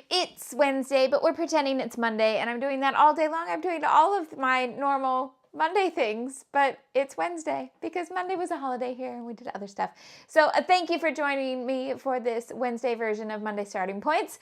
It's Wednesday, but we're pretending it's Monday, and I'm doing that all day long. I'm doing all of my normal Monday things, but it's Wednesday because Monday was a holiday here and we did other stuff. So thank you for joining me for this Wednesday version of Monday Starting Points.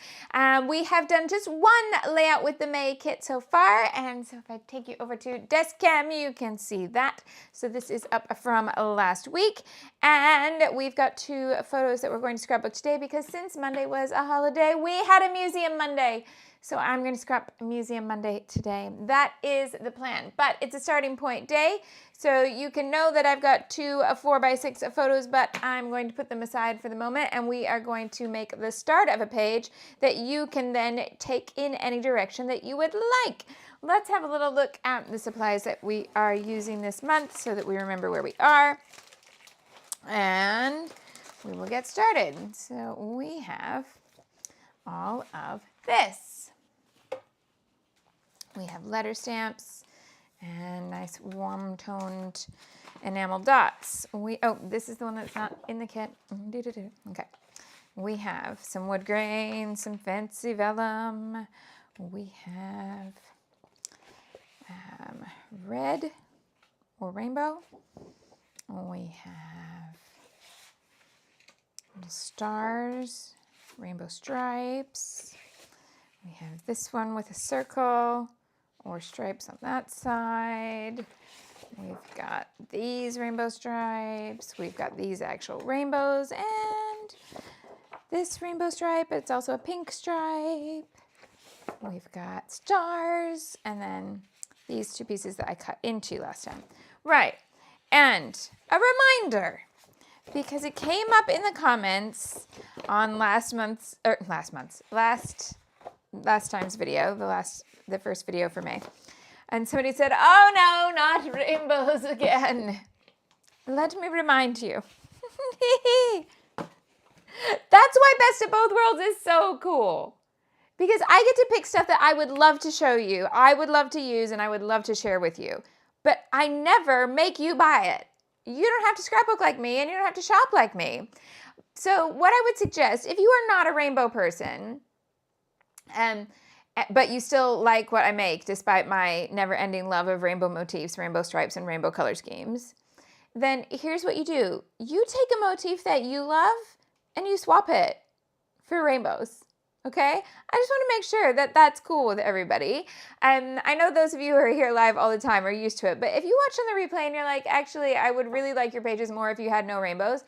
We have done just one layout with the May kit so far, and so if I take you over to Desk Cam, you can see that. So this is up from last week, and we've got 2 photos that we're going to scrapbook today because since Monday was a holiday, we had a Museum Monday. So I'm going to scrap Museum Monday today. That is the plan, but it's a starting point day. So you can know that I've got 2 4x6 photos, but I'm going to put them aside for the moment, and we are going to make the start of a page that you can then take in any direction that you would like. Let's have a little look at the supplies that we are using this month so that we remember where we are. And we will get started. So we have all of this. We have letter stamps and nice warm-toned enamel dots. Oh, this is the one that's not in the kit. Okay. We have some wood grain, some fancy vellum. We have red or rainbow. We have little stars, rainbow stripes. We have this one with a circle or stripes on that side. We've got these rainbow stripes. We've got these actual rainbows and this rainbow stripe. It's also a pink stripe. We've got stars and then these 2 pieces that I cut into last time. Right, and a reminder, because it came up in the comments on last time's video, the first video for May. And somebody said, oh no, not rainbows again. Let me remind you. That's why Best of Both Worlds is so cool. Because I get to pick stuff that I would love to show you, I would love to use, and I would love to share with you. But I never make you buy it. You don't have to scrapbook like me, and you don't have to shop like me. So what I would suggest, if you are not a rainbow person, but you still like what I make, despite my never-ending love of rainbow motifs, rainbow stripes, and rainbow color schemes, then here's what you do. You take a motif that you love, and you swap it for rainbows, okay? I just want to make sure that that's cool with everybody. And I know those of you who are here live all the time are used to it, but if you watch on the replay and you're like, actually, I would really like your pages more if you had no rainbows,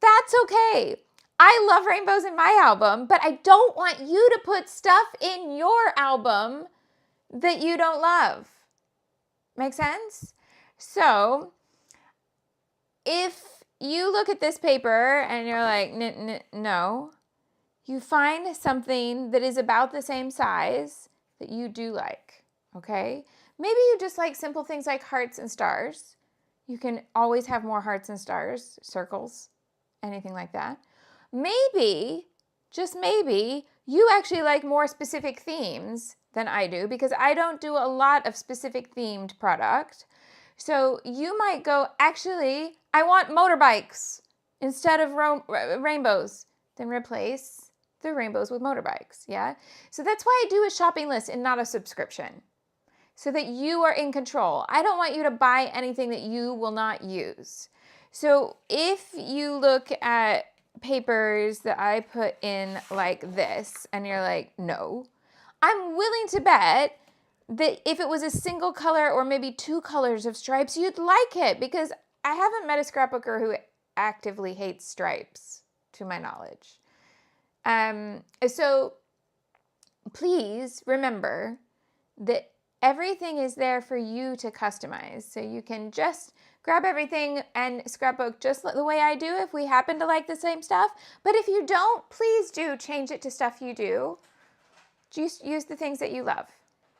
that's okay. I love rainbows in my album, but I don't want you to put stuff in your album that you don't love. Make sense? So if you look at this paper and you're like, no, you find something that is about the same size that you do like, okay? Maybe you just like simple things like hearts and stars. You can always have more hearts and stars, circles, anything like that. Maybe, just maybe, you actually like more specific themes than I do because I don't do a lot of specific themed product. So you might go, actually, I want motorbikes instead of rainbows. Then replace the rainbows with motorbikes, yeah? So that's why I do a shopping list and not a subscription, so that you are in control. I don't want you to buy anything that you will not use. So if you look at papers that I put in like this and you're like, no, I'm willing to bet that if it was a single color or maybe 2 colors of stripes, you'd like it, because I haven't met a scrapbooker who actively hates stripes, to my knowledge. So please remember that everything is there for you to customize. So you can just grab everything and scrapbook just the way I do if we happen to like the same stuff. But if you don't, please do change it to stuff you do. Just use the things that you love.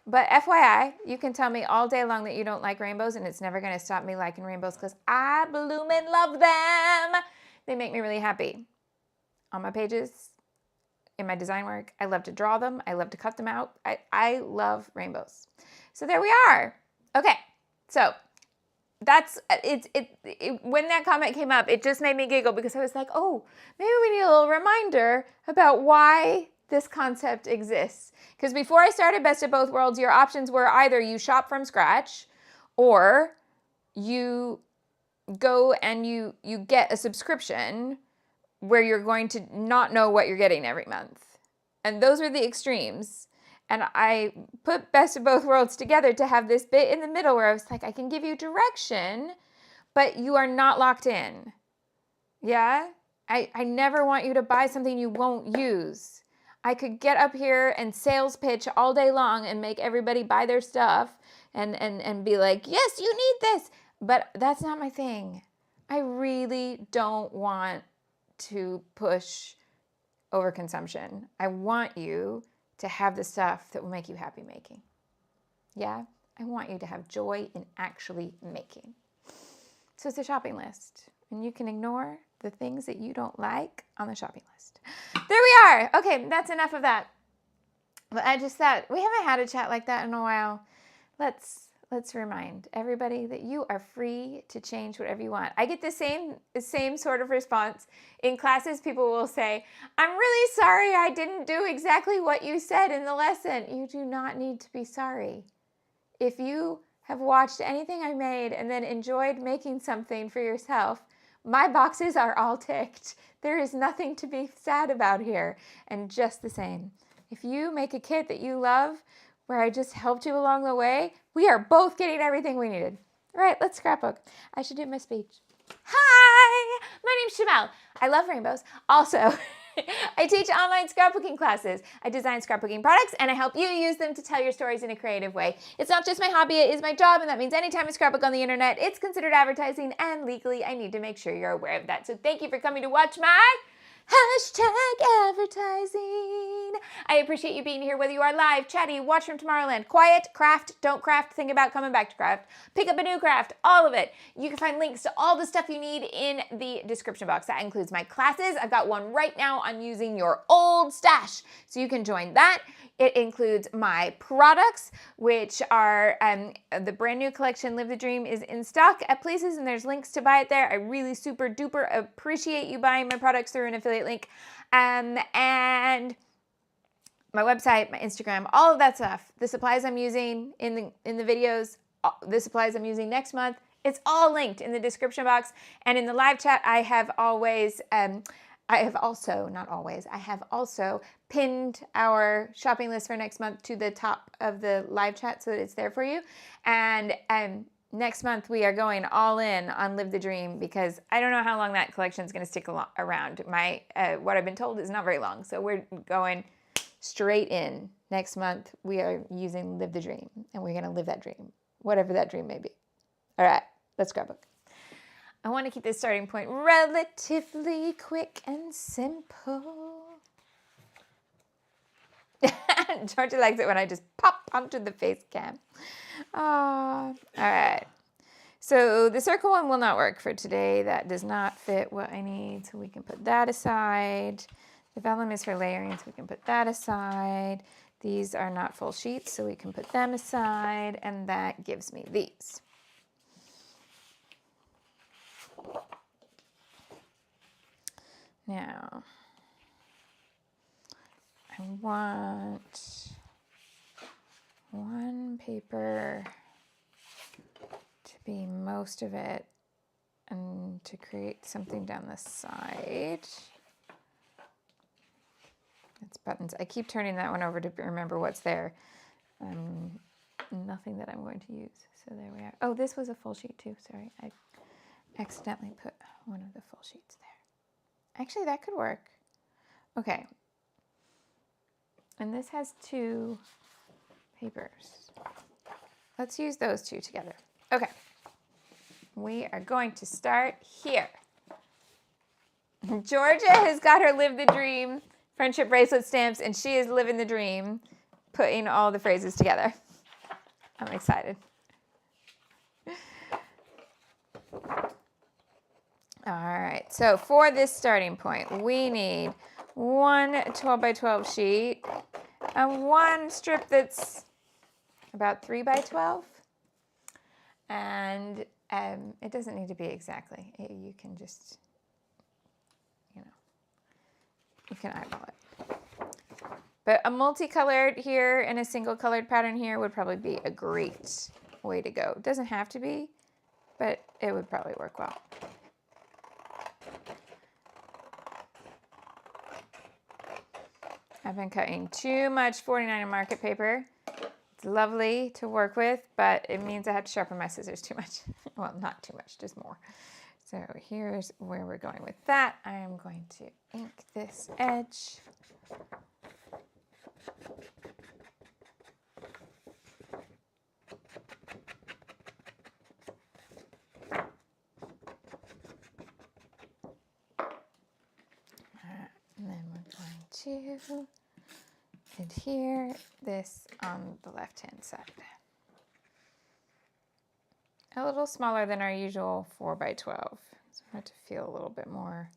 But FYI, you can tell me all day long that you don't like rainbows, and it's never going to stop me liking rainbows because I bloomin' love them. They make me really happy. On my pages, in my design work, I love to draw them. I love to cut them out. I love rainbows. So there we are. Okay, so that's when that comment came up, it just made me giggle because I was like, oh, maybe we need a little reminder about why this concept exists. Because before I started Best of Both Worlds, your options were either you shop from scratch or you go and you get a subscription where you're going to not know what you're getting every month. And those are the extremes. And I put Best of Both Worlds together to have this bit in the middle where I was like, I can give you direction, but you are not locked in. Yeah? I never want you to buy something you won't use. I could get up here and sales pitch all day long and make everybody buy their stuff and be like, yes, you need this. But that's not my thing. I really don't want to push overconsumption. I want you to have the stuff that will make you happy making. Yeah? I want you to have joy in actually making. So it's a shopping list. And you can ignore the things that you don't like on the shopping list. There we are. Okay, that's enough of that. But I just thought, we haven't had a chat like that in a while. Let's remind everybody that you are free to change whatever you want. I get the same sort of response. In classes, people will say, I'm really sorry I didn't do exactly what you said in the lesson. You do not need to be sorry. If you have watched anything I made and then enjoyed making something for yourself, my boxes are all ticked. There is nothing to be sad about here. And just the same, if you make a kit that you love, where I just helped you along the way, we are both getting everything we needed. All right, let's scrapbook. I should do my speech. Hi, my name's Shimelle. I love rainbows. Also, I teach online scrapbooking classes. I design scrapbooking products, and I help you use them to tell your stories in a creative way. It's not just my hobby, it is my job, and that means anytime I scrapbook on the internet, it's considered advertising, and legally, I need to make sure you're aware of that. So thank you for coming to watch my hashtag advertising. I appreciate you being here, whether you are live, chatty, watch from Tomorrowland, quiet, craft, don't craft, think about coming back to craft, pick up a new craft, all of it. You can find links to all the stuff you need in the description box. That includes my classes. I've got one right now on using your old stash, so you can join that. It includes my products, which are the brand new collection, Live the Dream, is in stock at places, and there's links to buy it there. I really super duper appreciate you buying my products through an affiliate link. And my website, my Instagram, all of that stuff. The supplies I'm using in the videos, the supplies I'm using next month, it's all linked in the description box. And in the live chat, I have also pinned our shopping list for next month to the top of the live chat so that it's there for you. And next month we are going all in on Live the Dream because I don't know how long that collection is going to stick around. What I've been told is not very long, so we're going straight in. Next month we are using Live the Dream, and we're going to live that dream, whatever that dream may be. All right, let's scrapbook. I want to keep this starting point relatively quick and simple. Georgia likes it when I just pop onto the face cam. All right. So the circle one will not work for today. That does not fit what I need, so we can put that aside. The vellum is for layering, so we can put that aside. These are not full sheets, so we can put them aside, and that gives me these. Now, I want one paper to be most of it and to create something down the side. It's buttons. I keep turning that one over to remember what's there. Nothing that I'm going to use. So there we are. Oh, this was a full sheet too. Sorry, I accidentally put one of the full sheets there. Actually, that could work. Okay. And this has two papers. Let's use those two together. Okay. We are going to start here. Georgia has got her Live the Dream friendship bracelet stamps, and she is living the dream, putting all the phrases together. I'm excited. All right, so for this starting point, we need one 12 by 12 sheet and one strip that's about 3 by 12. And it doesn't need to be exactly. You can just, you can eyeball it. But a multicolored here and a single colored pattern here would probably be a great way to go. It doesn't have to be, but it would probably work well. I've been cutting too much 49 market paper. It's lovely to work with, but it means I have to sharpen my scissors too much. Well, not too much, just more. So here's where we're going with that. I am going to ink this edge. And then we're going to adhere this on the left-hand side. A little smaller than our usual 4 by 12. So I want it to feel a little bit more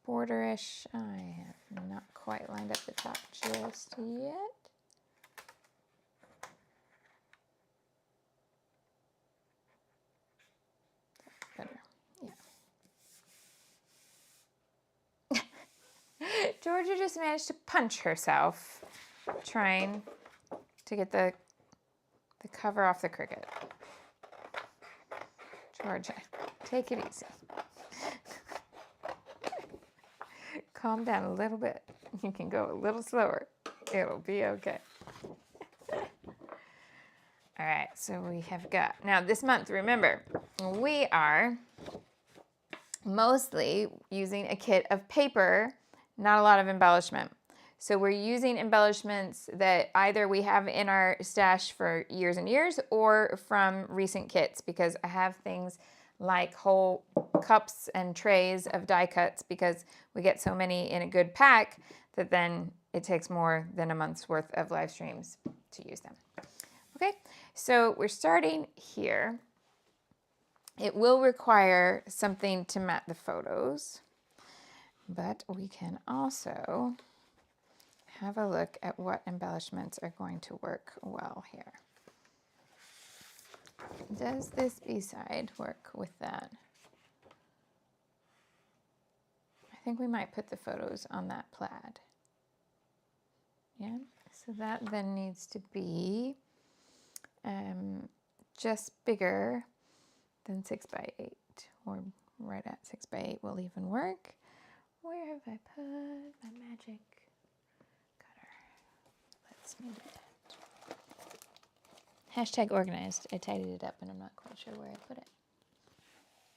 borderish. I have not quite lined up the top just yet. Better, yeah. Georgia just managed to punch herself trying to get the cover off the Cricut. Georgia, take it easy. Calm down a little bit. You can go a little slower. It'll be okay. All right, so we have got, now this month, remember, we are mostly using a kit of paper, not a lot of embellishment. So we're using embellishments that either we have in our stash for years and years or from recent kits, because I have things like whole cups and trays of die cuts because we get so many in a good pack that then it takes more than a month's worth of live streams to use them. Okay, so we're starting here. It will require something to mat the photos, but we can also have a look at what embellishments are going to work well here. Does this B-side work with that? I think we might put the photos on that plaid. Yeah, so that then needs to be just bigger than 6 by 8, or right at 6 by 8 will even work. Where have I put my magic cutter? Let's move it. Hashtag organized. I tidied it up and I'm not quite sure where I put it.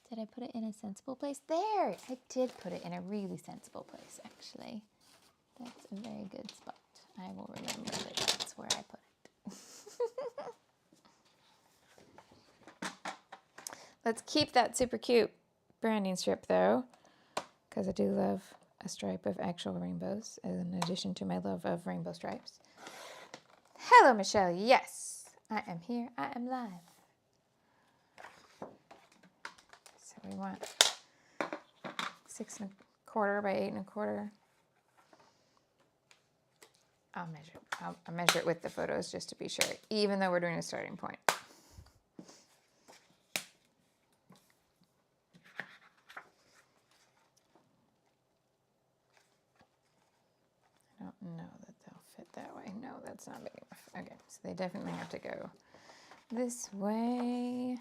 Did I put it in a sensible place? There! I did put it in a really sensible place, actually. That's a very good spot. I will remember that that's where I put it. Let's keep that super cute branding strip though, because I do love a stripe of actual rainbows in addition to my love of rainbow stripes. Hello, Michelle. Yes, I am here. I am live. So we want 6 1/4 by 8 1/4. I'll measure it with the photos just to be sure, even though we're doing a starting point. I don't know that they'll fit that way. No, that's not big enough. Okay, so they definitely have to go this way.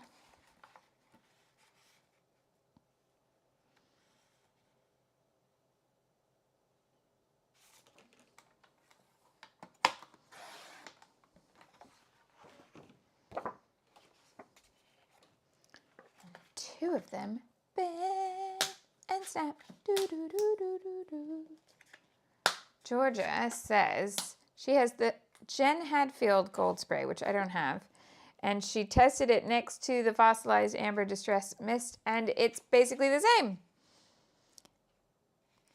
Two of them, bend and snap. Do, do, do, do, do, do. Georgia says she has the Jen Hadfield Gold Spray, which I don't have, and she tested it next to the Fossilized Amber Distress Mist, and it's basically the same.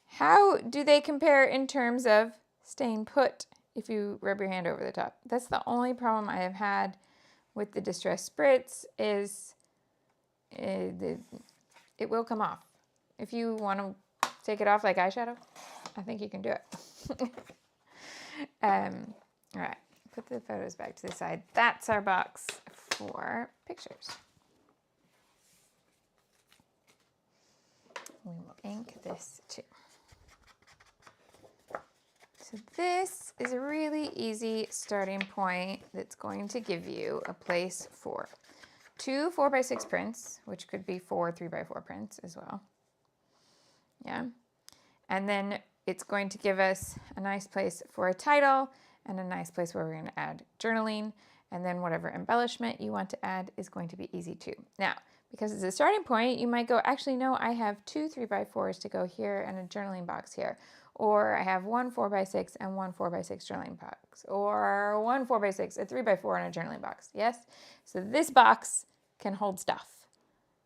How do they compare in terms of staying put if you rub your hand over the top? That's the only problem I have had with the Distress Spritz is it will come off. If you want to take it off like eyeshadow, I think you can do it. All right, put the photos back to the side. That's our box for pictures. We will ink this too. So this is a really easy starting point that's going to give you a place for 2 4x6 prints, which could be 4 3x4 prints as well. Yeah. And then it's going to give us a nice place for a title and a nice place where we're going to add journaling. And then whatever embellishment you want to add is going to be easy too. Now, because it's a starting point, you might go, actually, no, I have 2 3x4s to go here and a journaling box here. Or I have 1 4x6 and 1 4x6 journaling box. Or 1 4x6, a 3x4 and a journaling box. Yes? So this box can hold stuff.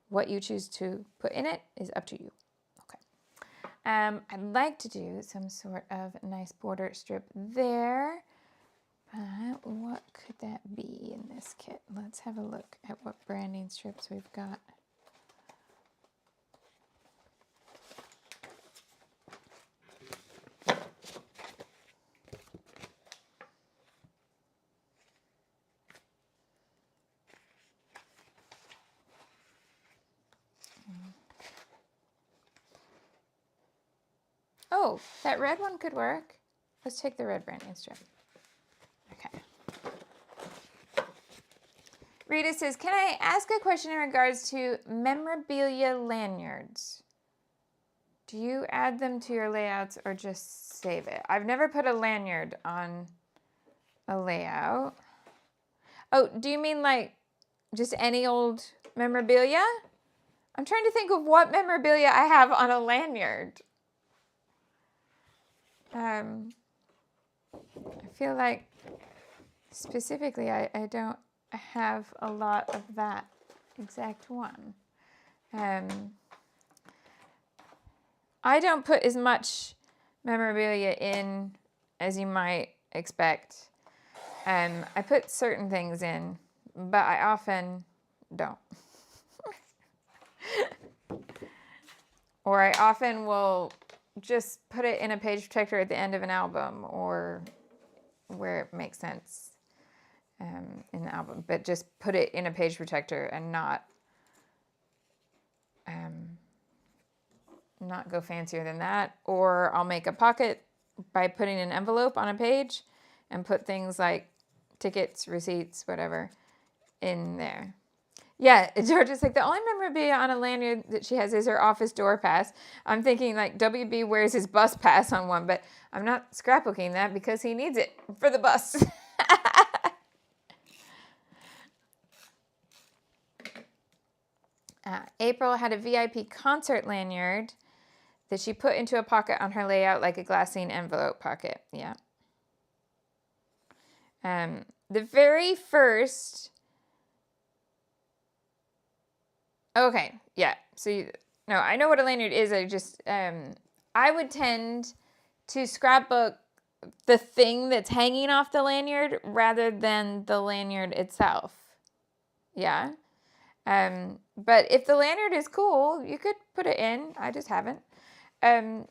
What you choose to put in it is up to you. Okay. I'd like to do some sort of nice border strip there. But what could that be in this kit? Let's have a look at what branding strips we've got. Oh, that red one could work. Let's take the red branding strip. Okay. Rita says, can I ask a question in regards to memorabilia lanyards? Do you add them to your layouts or just save it? I've never put a lanyard on a layout. Oh, do you mean like just any old memorabilia? I'm trying to think of what memorabilia I have on a lanyard. I feel like specifically I don't have a lot of that exact one. I don't put as much memorabilia in as you might expect. I put certain things in, but I often don't. Or I often will just put it in a page protector at the end of an album or where it makes sense in the album, but just put it in a page protector and not go fancier than that. Or I'll make a pocket by putting an envelope on a page and put things like tickets, receipts, whatever in there. Yeah, George is like, the only memorabilia on a lanyard that she has is her office door pass. I'm thinking like WB wears his bus pass on one, but I'm not scrapbooking that because he needs it for the bus. April had a VIP concert lanyard that she put into a pocket on her layout like a glassine envelope pocket. Yeah. The very first... Okay, yeah. So, no, I know what a lanyard is. I just, I would tend to scrapbook the thing that's hanging off the lanyard rather than the lanyard itself. Yeah. But if the lanyard is cool, you could put it in. I just haven't. Oh,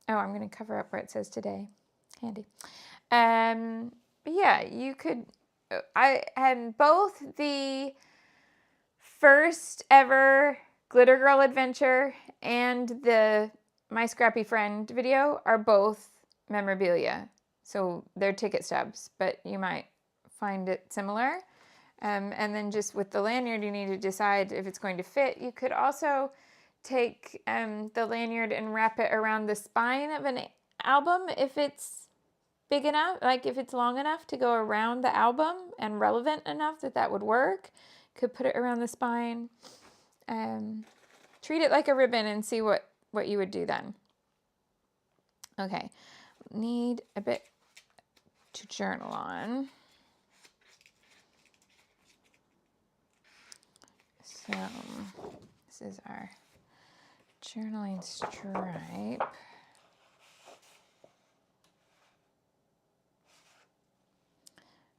I'm going to cover up where it says today. Handy. But yeah, you could, I had both the first ever Glitter Girl adventure and the My Scrappy Friend video are both memorabilia. So they're ticket stubs, but you might find it similar. And then just with the lanyard, you need to decide if it's going to fit. You could also take the lanyard and wrap it around the spine of an album if it's big enough, like if it's long enough to go around the album and relevant enough that that would work. Could put it around the spine. Treat it like a ribbon and see what you would do then. Okay, need a bit to journal on. So this is our journaling stripe.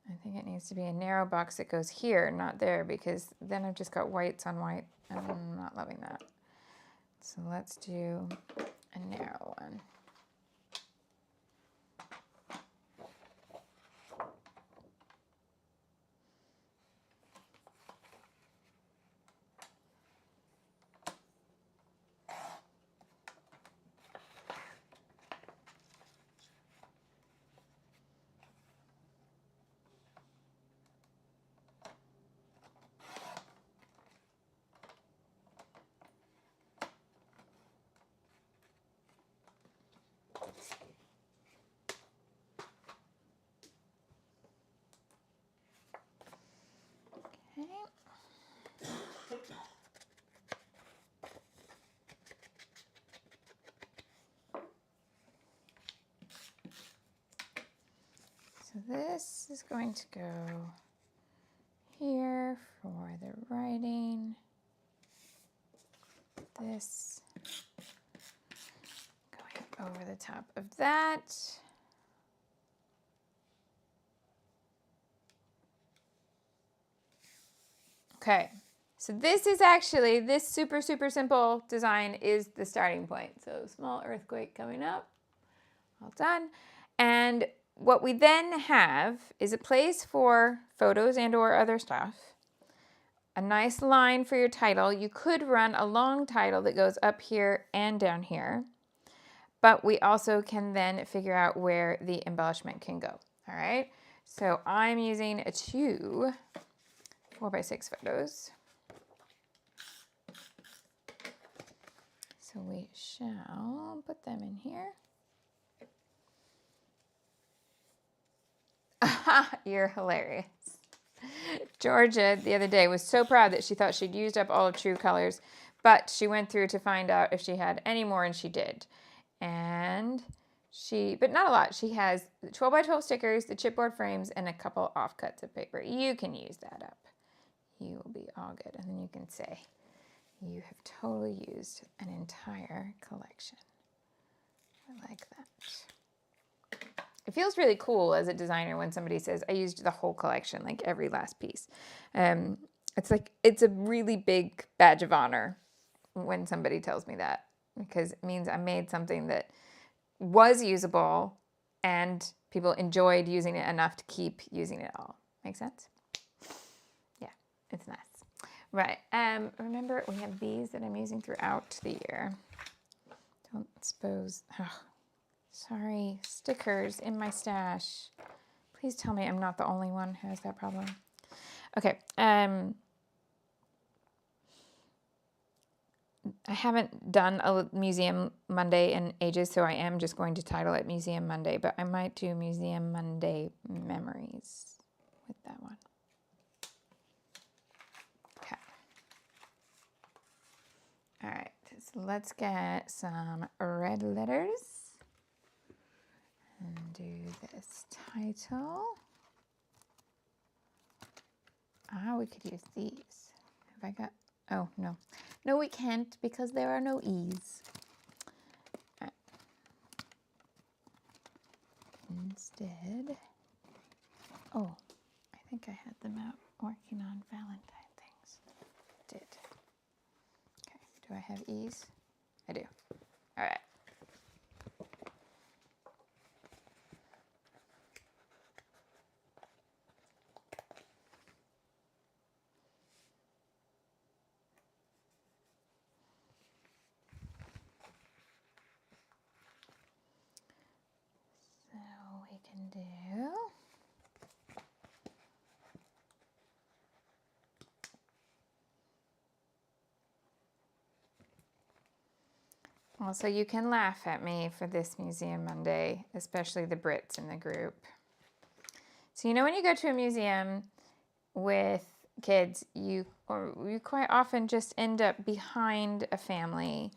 I think it needs to be a narrow box that goes here, not there, because then I've just got whites on white. I'm not loving that. So let's do a narrow one. So this is going to go here for the writing. This going over the top of that. Okay, so this is actually, this super simple design is the starting point. So small earthquake coming up, all done. And what we then have is a place for photos and or other stuff. A nice line for your title. You could run a long title that goes up here and down here, but we also can then figure out where the embellishment can go. All right, so I'm using 2 4x6 photos. So we shall put them in here. You're hilarious. Georgia the other day was so proud that she thought she'd used up all of True Colors, but she went through to find out if she had any more, and she did. And but not a lot. She has the 12x12 stickers, the chipboard frames, and a couple offcuts of paper. You can use that up. You will be all good. And then you can say, you have totally used an entire collection. I like that. It feels really cool as a designer when somebody says, I used the whole collection, like every last piece. It's a really big badge of honor when somebody tells me that, because it means I made something that was usable and people enjoyed using it enough to keep using it all. Make sense? Yeah, it's nice. Right, remember we have these that I'm using throughout the year. Don't suppose, sorry, stickers in my stash. Please tell me I'm not the only one who has that problem. Okay, I haven't done a Museum Monday in ages, so I am just going to title it Museum Monday, but I might do Museum Monday Memories with that one. Okay. All right, so let's get some red letters and do this title. We could use these. Have I got, oh, no. No, we can't because there are no E's. All right. Instead, oh, I think I had them out working on Valentine things. Did. Okay, do I have E's? I do. All right. Can do also, you can laugh at me for this Museum Monday, especially the Brits in the group. So you know when you go to a museum with kids, you quite often just end up behind a family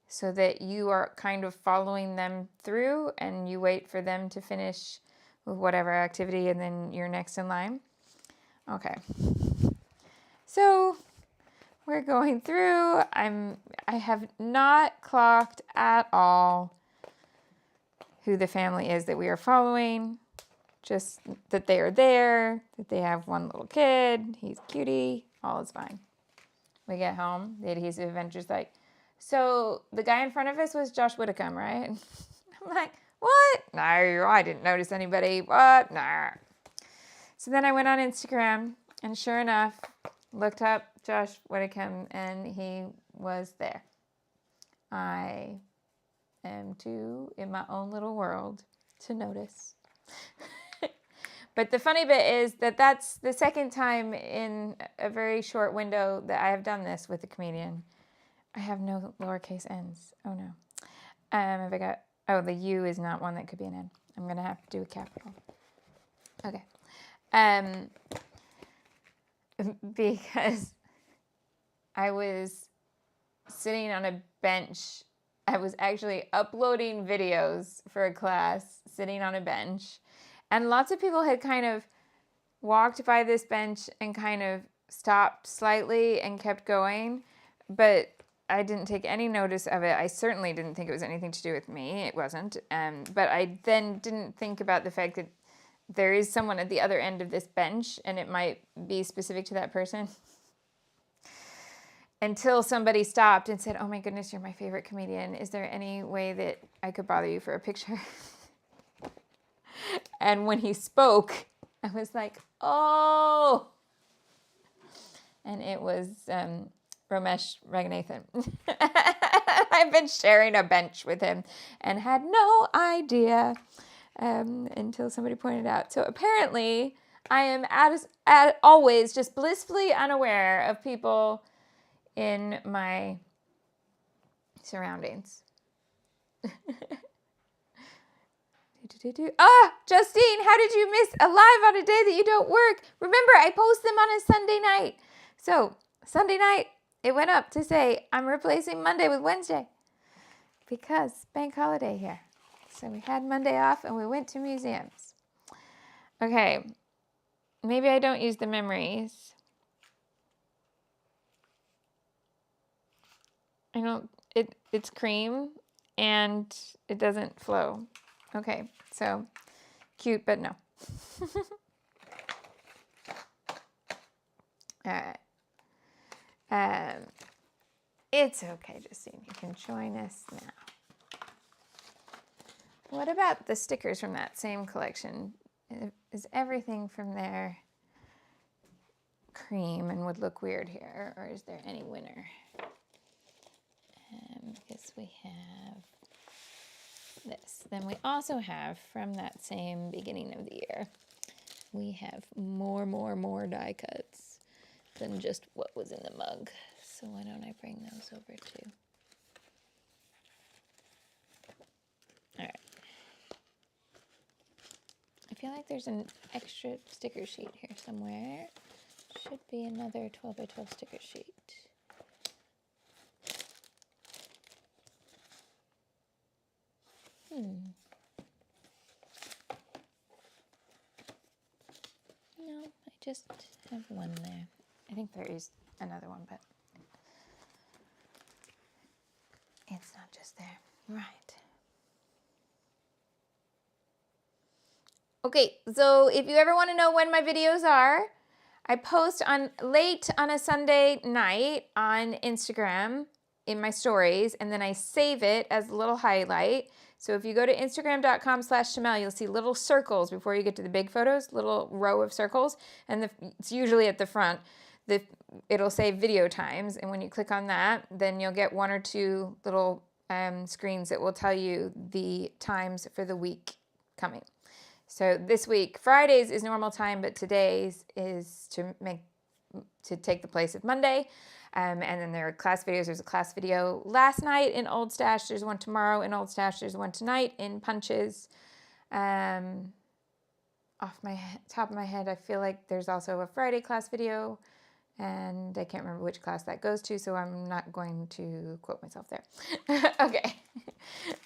so that you are kind of following them through and you wait for them to finish with whatever activity and then you're next in line. Okay. So we're going through. I have not clocked at all who the family is that we are following. just that they are there, that they have one little kid, he's a cutie, all is fine. We get home, the Adhesive Adventure's like, so the guy in front of us was Josh Whitcomb, right? I'm like, what? No, I didn't notice anybody. What? Nah. So then I went on Instagram, and sure enough, looked up Josh Whitcomb, and he was there. I am too in my own little world to notice. But the funny bit is that that's the second time in a very short window that I have done this with a comedian. I have no lowercase n's. Oh no. Have I got? Oh, the U is not one that could be an N. I'm gonna have to do a capital. Okay. Because I was sitting on a bench. I was actually uploading videos for a class, sitting on a bench. And lots of people had kind of walked by this bench and kind of stopped slightly and kept going. But I didn't take any notice of it. I certainly didn't think it was anything to do with me. It wasn't. But I then didn't think about the fact that there is someone at the other end of this bench and it might be specific to that person. Until somebody stopped and said, oh my goodness, you're my favorite comedian. Is there any way that I could bother you for a picture? And when he spoke, I was like, oh. And it was Ramesh Ranganathan. I've been sharing a bench with him and had no idea until somebody pointed out. So apparently I am always just blissfully unaware of people in my surroundings. Justine, how did you miss a live on a day that you don't work? Remember, I post them on a Sunday night. So Sunday night, it went up to say I'm replacing Monday with Wednesday because bank holiday here. So we had Monday off and we went to museums. Okay, maybe I don't use the memories. I don't, it's cream and it doesn't flow. Okay, so cute, but no. All right. It's okay, Justine. You can join us now. What about the stickers from that same collection? Is everything from there cream and would look weird here, or is there any winner? Because we have this. Then we also have, from that same beginning of the year, we have more die cuts than just what was in the mug. So why don't I bring those over too? All right. I feel like there's an extra sticker sheet here somewhere. Should be another 12 by 12 sticker sheet. No, I just have one there. I think there is another one, but it's not just there. Right. Okay, so if you ever want to know when my videos are, I post late on a Sunday night on Instagram in my stories, and then I save it as a little highlight. So if you go to instagram.com/Shimelle, you'll see little circles before you get to the big photos, little row of circles, and it's usually at the front. It'll say video times, and when you click on that, then you'll get one or two little screens that will tell you the times for the week coming. So this week, Fridays is normal time, but today's is to take the place of Monday. And then there are class videos. There's a class video last night in Old Stash. There's one tomorrow in Old Stash. There's one tonight in Punches. Off my top of my head, I feel like there's also a Friday class video. And I can't remember which class that goes to, so I'm not going to quote myself there. Okay.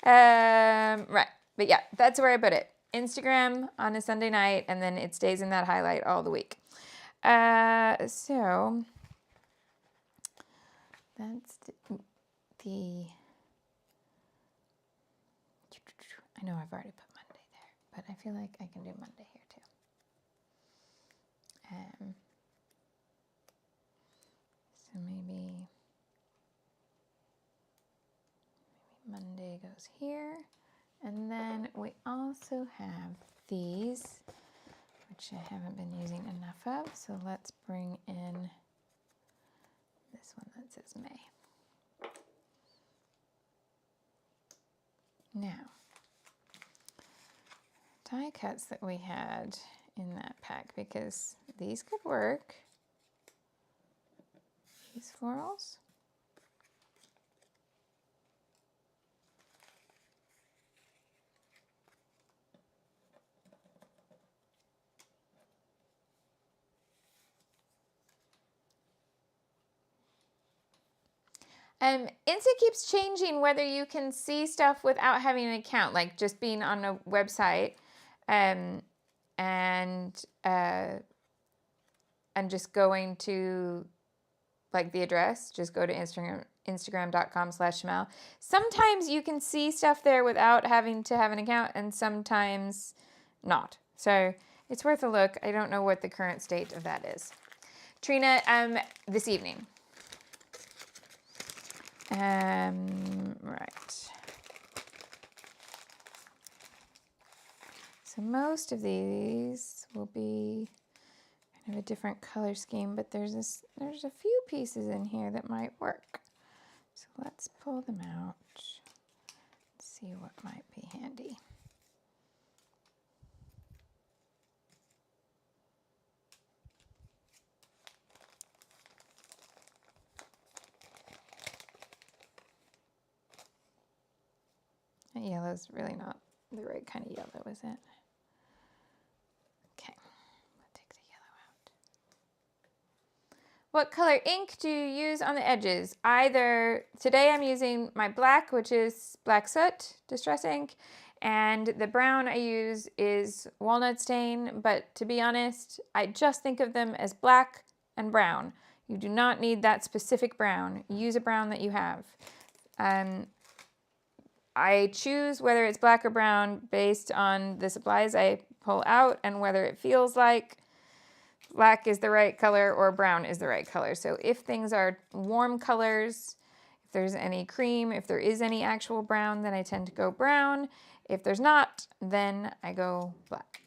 Right. But yeah, that's where I put it. Instagram on a Sunday night, and then it stays in that highlight all the week. So that's the I know I've already put Monday there, but I feel like I can do Monday here too. So maybe Monday goes here. And then we also have these, which I haven't been using enough of. So let's bring in this one that says May. Now, die cuts that we had in that pack, because these could work. These florals. Insta keeps changing whether you can see stuff without having an account, like just being on a website, and just going to like the address, just go to Instagram.com/Shimelle. Sometimes you can see stuff there without having to have an account, and sometimes not. So it's worth a look. I don't know what the current state of that is. Trina, this evening. Right. So most of these will be kind of a different color scheme, but there's a few pieces in here that might work. So let's pull them out, see what might be handy. That yellow's really not the right kind of yellow, is it? Okay, I'll take the yellow out. What color ink do you use on the edges? Either, today I'm using my black, which is Black Soot Distress ink, and the brown I use is Walnut Stain, but to be honest, I just think of them as black and brown. You do not need that specific brown. Use a brown that you have. I choose whether it's black or brown based on the supplies I pull out and whether it feels like black is the right color or brown is the right color. So if things are warm colors, if there's any cream, if there is any actual brown, then I tend to go brown. If there's not, then I go black.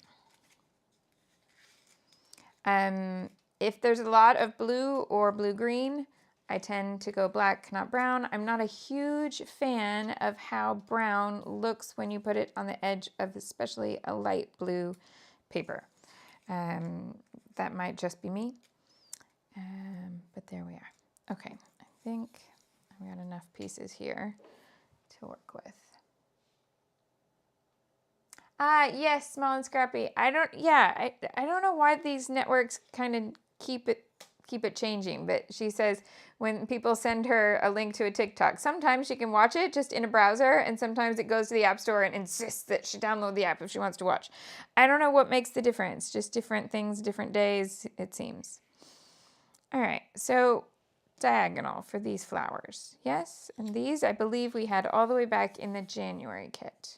If there's a lot of blue or blue-green, I tend to go black, not brown. I'm not a huge fan of how brown looks when you put it on the edge of especially a light blue paper. That might just be me, but there we are. Okay, I think I've got enough pieces here to work with. Yes, Small and Scrappy. I don't know why these networks kind of keep it changing, but she says when people send her a link to a TikTok, sometimes she can watch it just in a browser, and sometimes it goes to the App Store and insists that she download the app if she wants to watch. I don't know what makes the difference, just different things, different days, it seems. All right, so diagonal for these flowers, yes? And these, I believe we had all the way back in the January kit.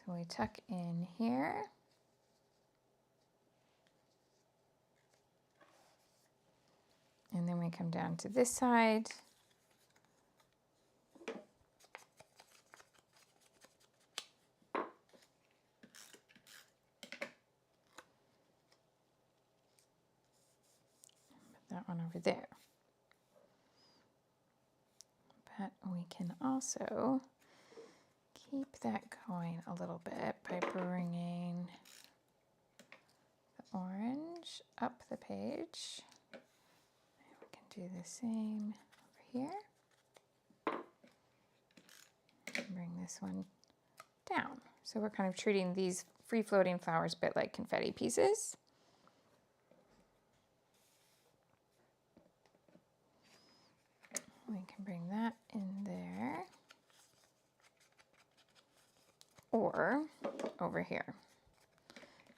So we tuck in here. And then we come down to this side. Put that one over there. But we can also keep that going a little bit by bringing the orange up the page. And we can do the same over here. And bring this one down. So we're kind of treating these free-floating flowers a bit like confetti pieces. We can bring that in there. Or over here.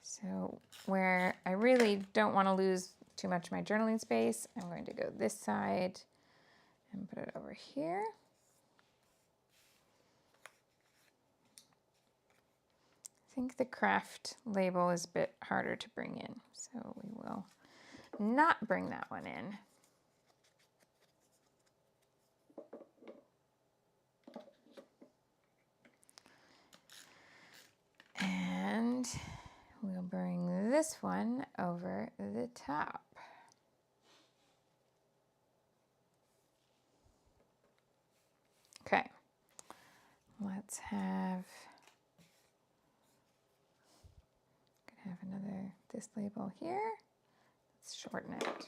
So where I really don't want to lose too much of my journaling space, I'm going to go this side and put it over here. think the craft label is a bit harder to bring in, so we will not bring that one in. And we'll bring this one over the top. Okay, let's have another, this label here. Let's shorten it.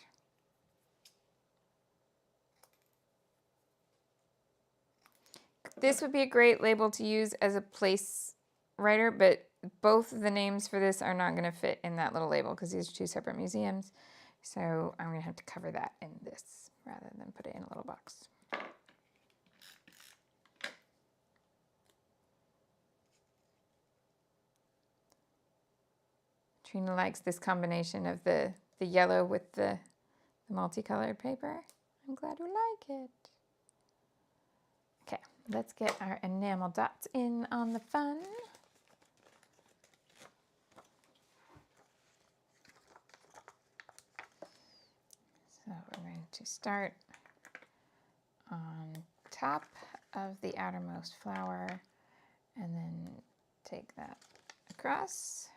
This would be a great label to use as a place writer, but both of the names for this are not going to fit in that little label because these are two separate museums. So I'm going to have to cover that in this rather than put it in a little box. Trina likes this combination of the yellow with the multicolored paper. I'm glad you like it. Okay, let's get our enamel dots in on the fun. So we're going to start on top of the outermost flower and then take that across.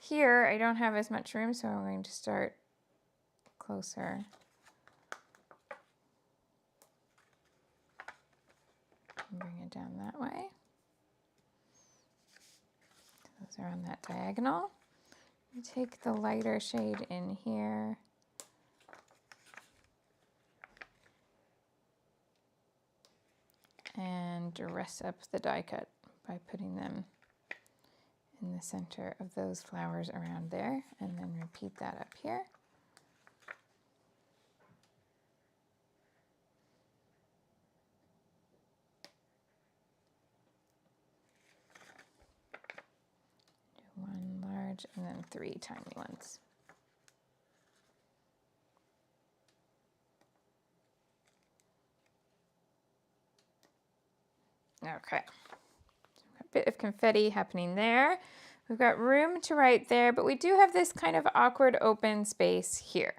Here I don't have as much room, so I'm going to start closer. And bring it down that way. Those are on that diagonal. You take the lighter shade in here. And dress up the die cut by putting them in the center of those flowers around there, and then repeat that up here. Do one large and then 3 tiny ones. Okay, so a bit of confetti happening there. We've got room to write there, but we do have this kind of awkward open space here.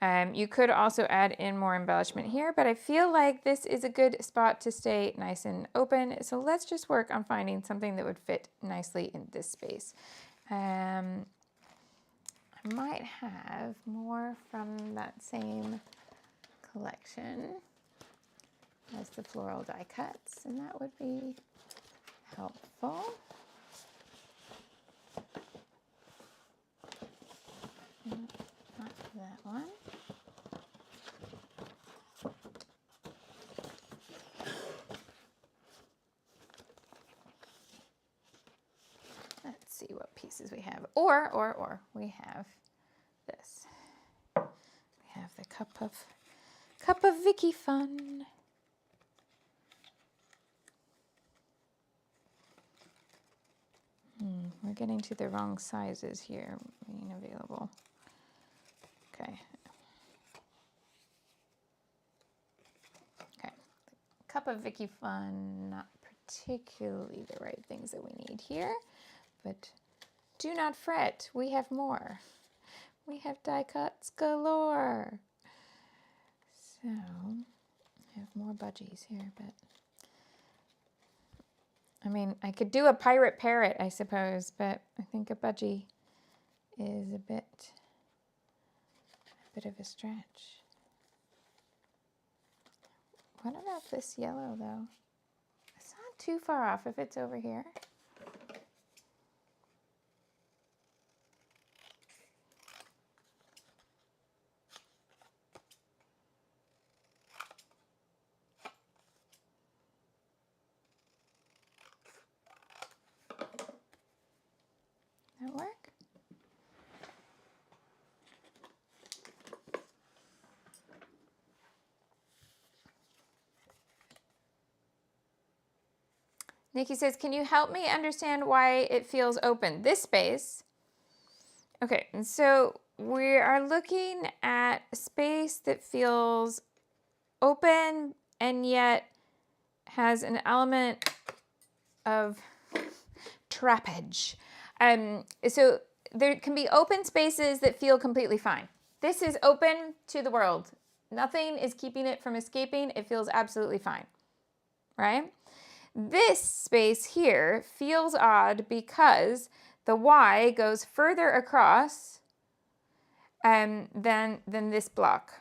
You could also add in more embellishment here, but I feel like this is a good spot to stay nice and open. So let's just work on finding something that would fit nicely in this space. I might have more from that same collection as the floral die cuts, and that would be helpful. Not that one. Let's see what pieces we have. Or we have this. We have the cup of Vicky fun. We're getting to the wrong sizes here being available. Okay. Okay. Cup of Vicky fun, not particularly the right things that we need here, but do not fret, we have more. We have die cuts galore. So, I have more budgies here, but I mean, I could do a pirate parrot, I suppose, but I think a budgie is a bit of a stretch. What about this yellow, though? It's not too far off if it's over here. That work? Nikki says, can you help me understand why it feels open? This space. Okay, and so we are looking at a space that feels open and yet has an element of trappage. So there can be open spaces that feel completely fine. This is open to the world. Nothing is keeping it from escaping. It feels absolutely fine, right? This space here feels odd because the Y goes further across than this block.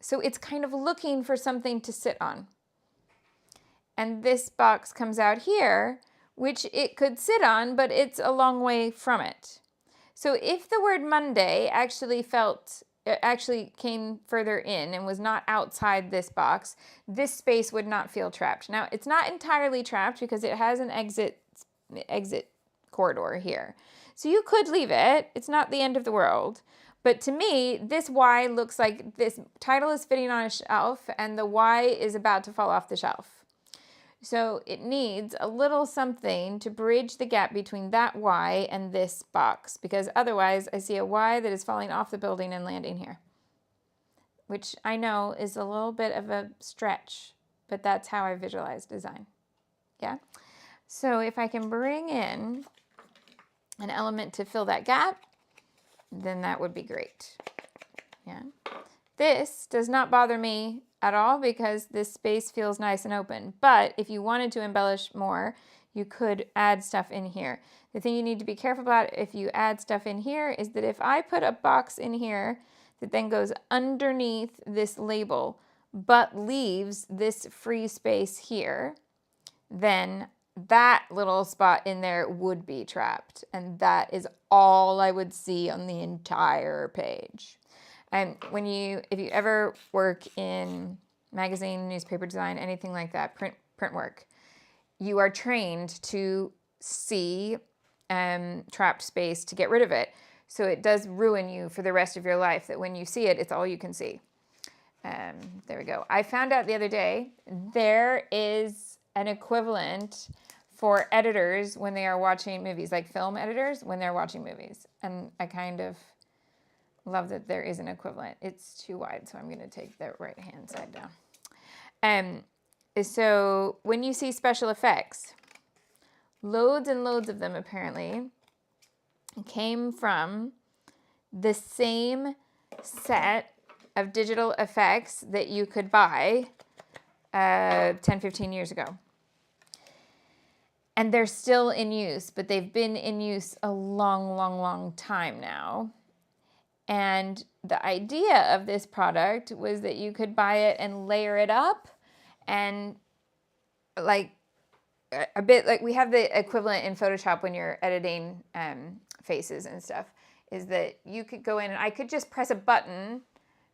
So it's kind of looking for something to sit on. And this box comes out here, which it could sit on, but it's a long way from it. So if the word Monday actually came further in and was not outside this box, this space would not feel trapped. Now, it's not entirely trapped because it has an exit corridor here. So you could leave it. It's not the end of the world. But to me, this Y looks like this title is fitting on a shelf and the Y is about to fall off the shelf. So it needs a little something to bridge the gap between that Y and this box, because otherwise I see a Y that is falling off the building and landing here, which I know is a little bit of a stretch, but that's how I visualize design. Yeah. So if I can bring in an element to fill that gap, then that would be great. Yeah. This does not bother me at all because this space feels nice and open. But if you wanted to embellish more, you could add stuff in here. The thing you need to be careful about if you add stuff in here is that if I put a box in here that then goes underneath this label but leaves this free space here, then that little spot in there would be trapped. And that is all I would see on the entire page. And if you ever work in magazine, newspaper design, anything like that, print work, you are trained to see trapped space to get rid of it. So it does ruin you for the rest of your life that when you see it, it's all you can see. There we go. I found out the other day there is an equivalent for editors when they are watching movies, like film editors when they're watching movies. And I kind of love that there is an equivalent. It's too wide, so I'm going to take the right-hand side down. So when you see special effects, loads and loads of them apparently came from the same set of digital effects that you could buy 10, 15 years ago. And they're still in use, but they've been in use a long, long, long time now. And the idea of this product was that you could buy it and layer it up, and like a bit like we have the equivalent in Photoshop when you're editing faces and stuff, is that you could go in and I could just press a button.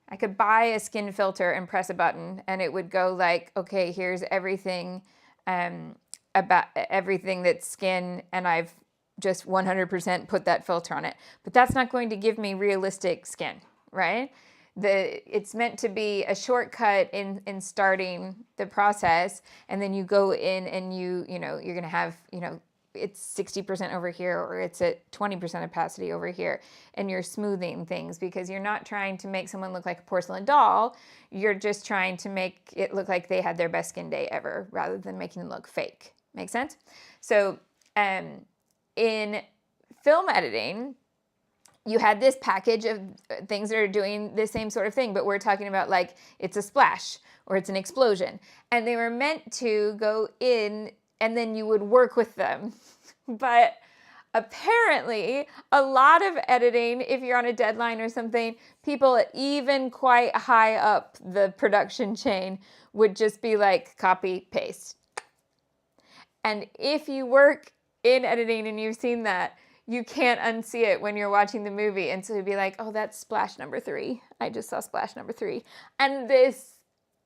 I could buy a skin filter and press a button and it would go like, okay, here's everything about everything that's skin, and I've just 100% put that filter on it. But that's not going to give me realistic skin, right? It's meant to be a shortcut in starting the process, and then you go in and you're going to have, it's 60% over here, or it's at 20% opacity over here, and you're smoothing things because you're not trying to make someone look like a porcelain doll. You're just trying to make it look like they had their best skin day ever rather than making them look fake. Make sense? So in film editing, you had this package of things that are doing the same sort of thing, but we're talking about like it's a splash or it's an explosion. And they were meant to go in and then you would work with them. But apparently a lot of editing, if you're on a deadline or something, people even quite high up the production chain would just be like copy, paste. And if you work in editing and you've seen that, you can't unsee it when you're watching the movie. And so you'd be like, oh, that's splash number 3. I just saw splash number 3. And this,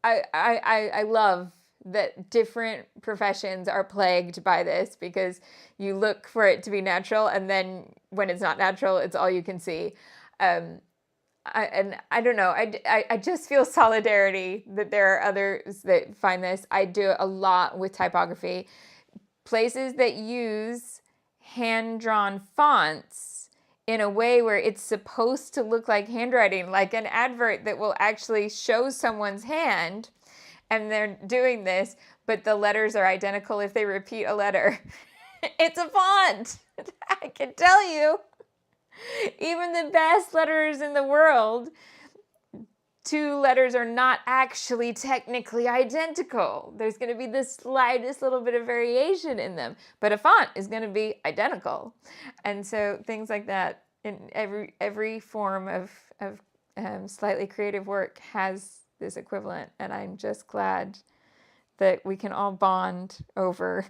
I love that different professions are plagued by this, because you look for it to be natural, and then when it's not natural, it's all you can see. I don't know. I just feel solidarity that there are others that find this. I do a lot with typography. Places that use hand-drawn fonts in a way where it's supposed to look like handwriting, like an advert that will actually show someone's hand, and they're doing this, but the letters are identical if they repeat a letter. It's a font. I can tell you. Even the best letters in the world, two letters are not actually technically identical. There's going to be the slightest little bit of variation in them, but a font is going to be identical. And so things like that in every form of slightly creative work has this equivalent, and I'm just glad that we can all bond over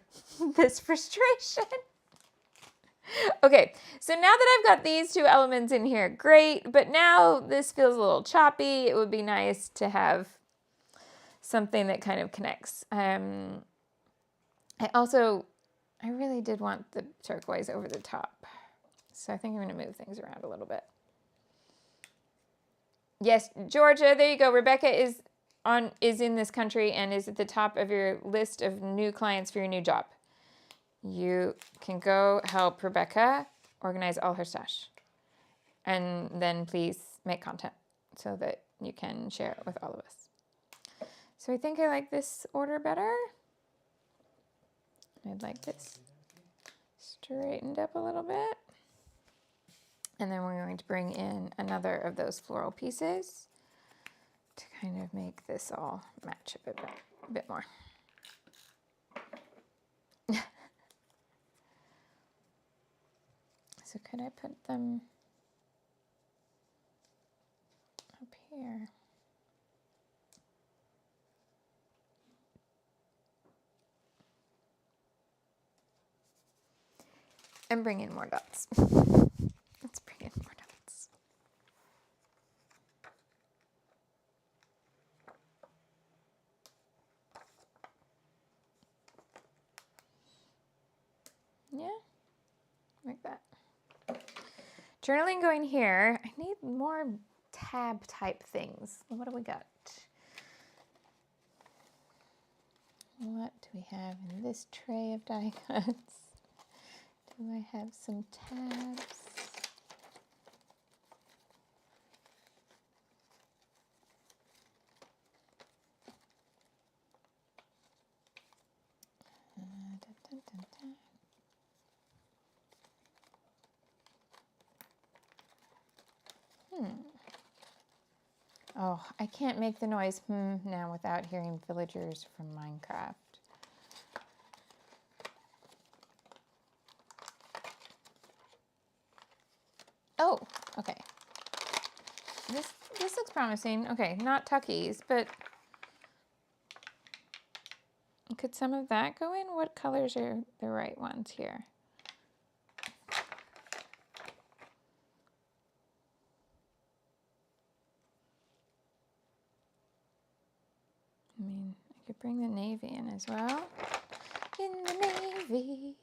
this frustration. Okay, so now that I've got these two elements in here, great, but now this feels a little choppy. It would be nice to have something that kind of connects. I really did want the turquoise over the top, so I think I'm going to move things around a little bit. Yes, Georgia, there you go. Rebecca is in this country and is at the top of your list of new clients for your new job. You can go help Rebecca organize all her stash. And then please make content so that you can share it with all of us. So I think I like this order better. I'd like this straightened up a little bit. And then we're going to bring in another of those floral pieces to kind of make this all match a bit more. So could I put them up here? And bring in more dots. Let's bring in more dots. Yeah, like that. Journaling going here. I need more tab type things. What do we got? What do we have in this tray of die cuts? Do I have some tabs? Oh, I can't make the noise now without hearing villagers from Minecraft. Oh, okay. This looks promising. Okay, not tuckies, but could some of that go in? What colors are the right ones here? I mean, I could bring the navy in as well. In the navy.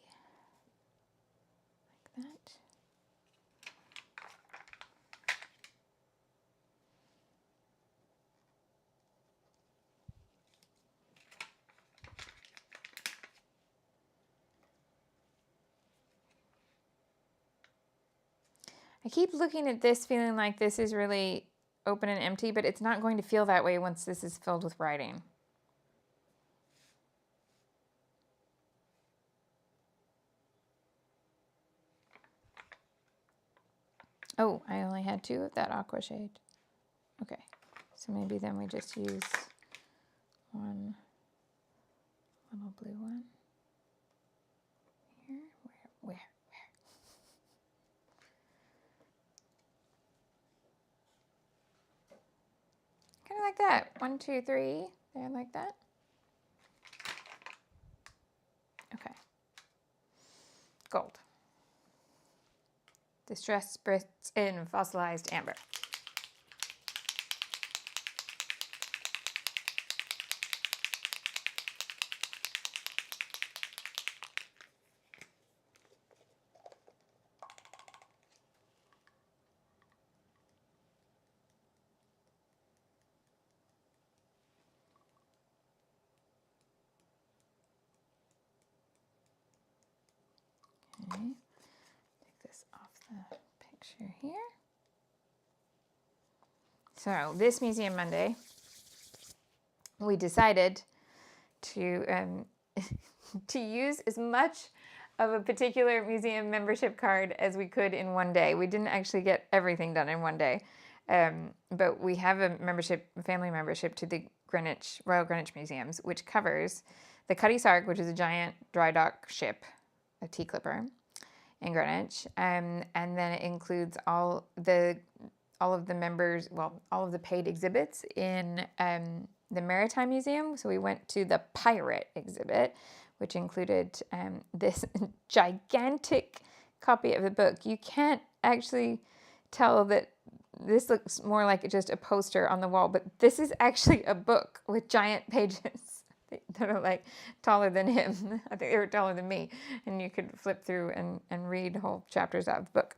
Like that. I keep looking at this feeling like this is really open and empty, but it's not going to feel that way once this is filled with writing. Oh, I only had 2 of that aqua shade. Okay, so maybe then we just use one little blue one. Here, where? Kind of like that. 1, 2, 3. There, like that. Okay. Gold. Distress spritz in fossilized amber. Okay, take this off the picture here. So this Museum Monday, we decided to to use as much of a particular museum membership card as we could in one day. We didn't actually get everything done in one day, but we have a family membership to the Royal Greenwich Museums, which covers the Cutty Sark, which is a giant dry dock ship, a tea clipper in Greenwich, and then it includes all of the members, well, all of the paid exhibits in the Maritime Museum. So we went to the pirate exhibit, which included this gigantic copy of the book. You can't actually tell that this looks more like just a poster on the wall, but this is actually a book with giant pages that are like taller than him. I think they were taller than me, and you could flip through and read whole chapters out of the book.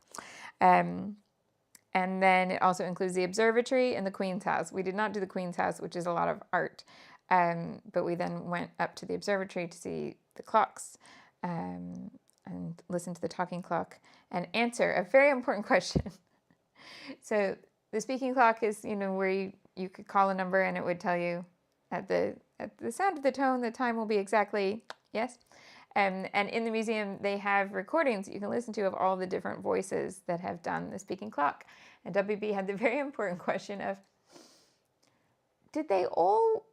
And then it also includes the observatory and the Queen's House. We did not do the Queen's House, which is a lot of art, but we then went up to the observatory to see the clocks and listen to the talking clock and answer a very important question. So the speaking clock is, where you could call a number and it would tell you at the sound of the tone, the time will be exactly, yes. And in the museum, they have recordings that you can listen to of all the different voices that have done the speaking clock. And WB had the very important question of, did they all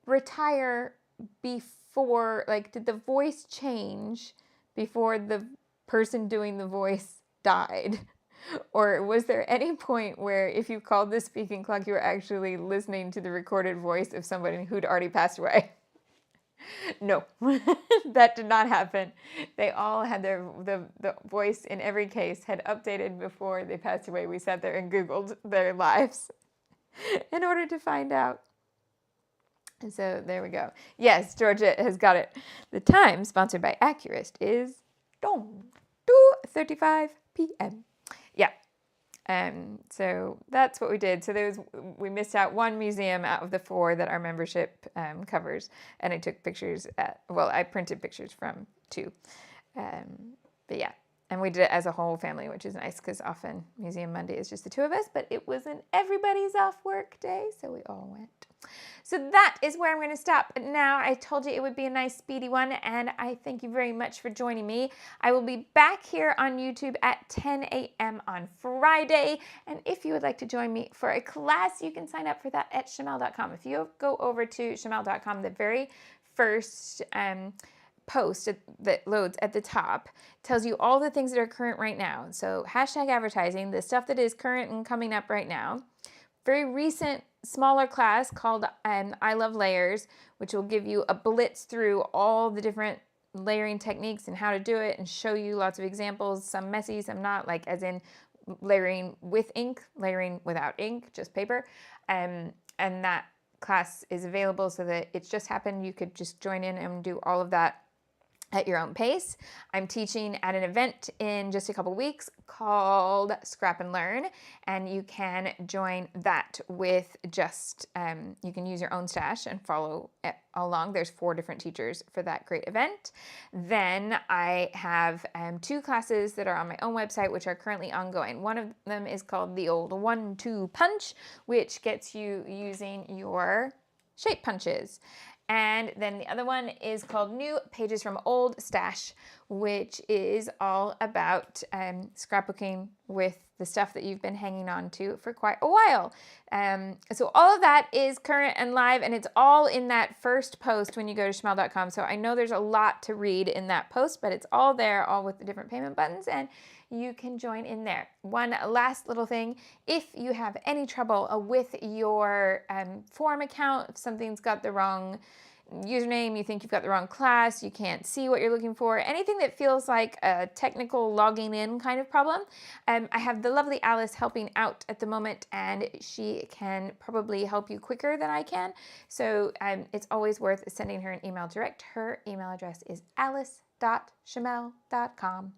retire before, did the voice change before the person doing the voice died? Or was there any point where if you called the speaking clock, you were actually listening to the recorded voice of somebody who'd already passed away? No, that did not happen. They all had the voice in every case had updated before they passed away. We sat there and Googled their lives in order to find out. And so there we go. Yes, Georgia has got it. The time sponsored by Accurist is 2:35 p.m. Yeah. So that's what we did. So we missed out one museum out of the 4 that our membership covers, and I took pictures I printed pictures from 2. But yeah, and we did it as a whole family, which is nice because often Museum Monday is just the 2 of us, but it wasn't everybody's off work day, so we all went. So that is where I'm going to stop now. I told you it would be a nice speedy one, and I thank you very much for joining me. I will be back here on YouTube at 10 a.m. on Friday, and if you would like to join me for a class, you can sign up for that at Shimelle.com. If you go over to Shimelle.com, the very first post that loads at the top tells you all the things that are current right now. So #advertising, the stuff that is current and coming up right now. Very recent smaller class called I Love Layers, which will give you a blitz through all the different layering techniques and how to do it and show you lots of examples, some messy, some not, like as in layering with ink, layering without ink, just paper. And that class is available so that it's just happened. You could just join in and do all of that at your own pace. I'm teaching at an event in just a couple weeks called Scrap and Learn, and you can join that with just, you can use your own stash and follow along. There's 4 different teachers for that great event. Then I have 2 classes that are on my own website, which are currently ongoing. One of them is called the old 1-2 punch, which gets you using your shape punches. And then the other one is called New Pages from Old Stash, which is all about scrapbooking with the stuff that you've been hanging on to for quite a while. So all of that is current and live, and it's all in that first post when you go to Shimelle.com. So I know there's a lot to read in that post, but it's all there, all with the different payment buttons, and you can join in there. One last little thing, if you have any trouble with your forum account, if something's got the wrong username, you think you've got the wrong class, you can't see what you're looking for, anything that feels like a technical logging in kind of problem, I have the lovely Alice helping out at the moment, and she can probably help you quicker than I can. So it's always worth sending her an email direct. Her email address is alice.shimelle.com@gmail.com.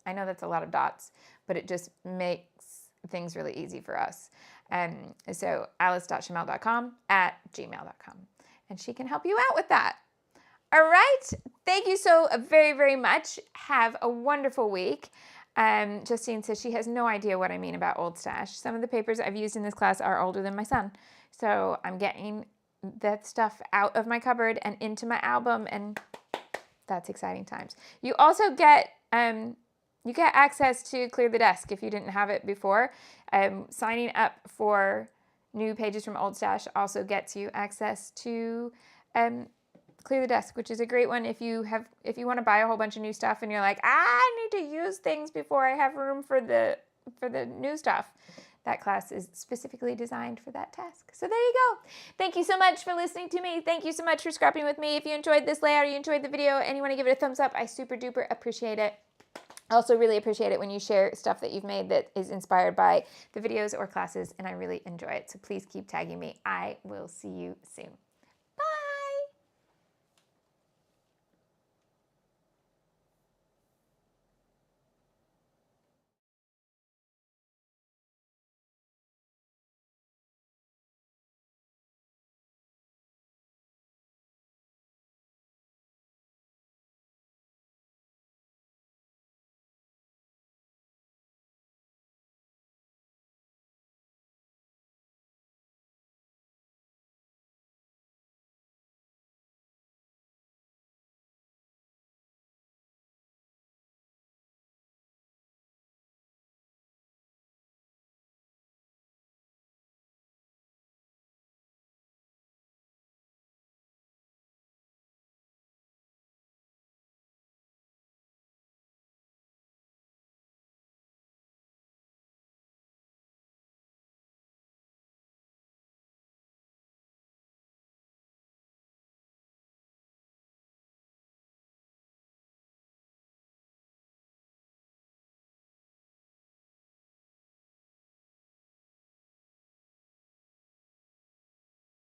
I know that's a lot of dots, but it just makes things really easy for us. So alice.shimelle.com@gmail.com. And she can help you out with that. All right. Thank you so very, very much. Have a wonderful week. Justine says she has no idea what I mean about old stash. Some of the papers I've used in this class are older than my son. So I'm getting that stuff out of my cupboard and into my album, and That's exciting times. You also get access to Clear the Desk if you didn't have it before. Signing up for new pages from Old Stash also gets you access to Clear the Desk, which is a great one if you want to buy a whole bunch of new stuff and you're like, I need to use things before I have room for the new stuff. That class is specifically designed for that task. So there you go. Thank you so much for listening to me. Thank you so much for scrapping with me. If you enjoyed this layout or you enjoyed the video and you want to give it a thumbs up, I super duper appreciate it. I also really appreciate it when you share stuff that you've made that is inspired by the videos or classes, and I really enjoy it. So please keep tagging me. I will see you soon.